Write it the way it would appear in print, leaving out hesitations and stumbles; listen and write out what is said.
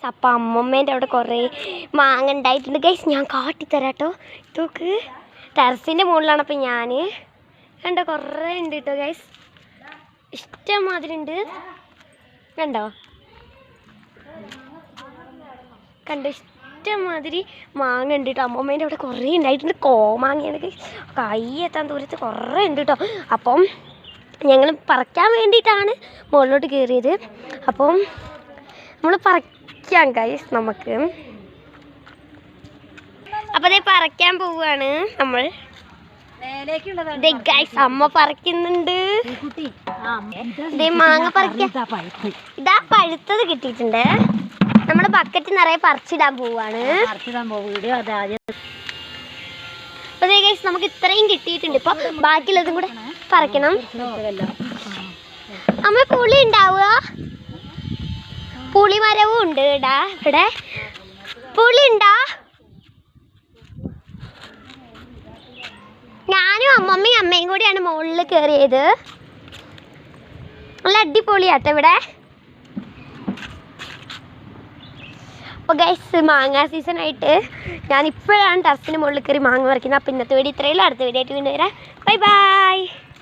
അപ്പം അമ്മമ്മേൻ്റെ അവിടെ കുറേ മാങ്ങ ഉണ്ടായിട്ടുണ്ട് ഗൈസ്. ഞാൻ കാട്ടിത്തരാട്ടോ. ഇതൊക്കെ ടെറസിൻ്റെ മുകളിലാണ്. അപ്പം ഞാൻ കണ്ടോ കുറേ ഉണ്ട് കേട്ടോ ഗൈസ്. ഇഷ്ടംമാതിരി ഉണ്ട്. കണ്ടോ ഇഷ്ടംമാതിരി മാങ്ങ ഉണ്ട് കേട്ടോ. അമ്മമ്മേൻ്റെ അവിടെ കുറേ ഉണ്ടായിട്ടുണ്ട്. കോമാങ്ങയാണ് ഗൈസ്. കൈ എത്താൻ ദൂരത്ത് കുറേ ഉണ്ട് കേട്ടോ. അപ്പം ഞങ്ങൾ പറിക്കാൻ വേണ്ടിയിട്ടാണ് മുകളിലോട്ട് കയറിയത്. അപ്പം നമ്മൾ പറിക്കാം ഗൈസ് നമുക്ക്. അപ്പം അതേ പറിക്കാൻ പോവുകയാണ് നമ്മൾ. ഗൈസ് അമ്മ പറിക്കുന്നുണ്ട്. മാങ്ങ പറിക്കാൻ ഇതാ പഴുത്തത് കിട്ടിയിട്ടുണ്ട്. നമ്മുടെ ബക്കറ്റ് നിറയെ പറിച്ചിടാൻ പോവാണ്. അപ്പൊ ഗൈസ് നമുക്ക് ഇത്രയും കിട്ടിയിട്ടുണ്ട്. ഇപ്പൊ ബാക്കിയുള്ളതും കൂടെ പറിക്കണം. അമ്മ പുളി ഉണ്ടാവുക. പുളിമരവും ഉണ്ട് ഇവിടെ. പുളി ഉണ്ടാ? ഞാനും അമ്മമ്മയും അമ്മയും കൂടിയാണ് മുകളിൽ കയറിയത്. നല്ല അടിപൊളിയാട്ടോ ഇവിടെ. അപ്പോൾ ഗൈസ് മാങ്ങ സീസൺ ആയിട്ട് ഞാനിപ്പോഴാണ് ടെറസിന് മുകളിൽ കയറി മാങ്ങ പറിക്കുന്നത്. അപ്പോൾ ഇന്നത്തെ വീഡിയോ ഇത്രയേ ഉള്ളൂ. അടുത്ത വീഡിയോ ആയിട്ട് വീണ്ടും വരാം. Bye bye.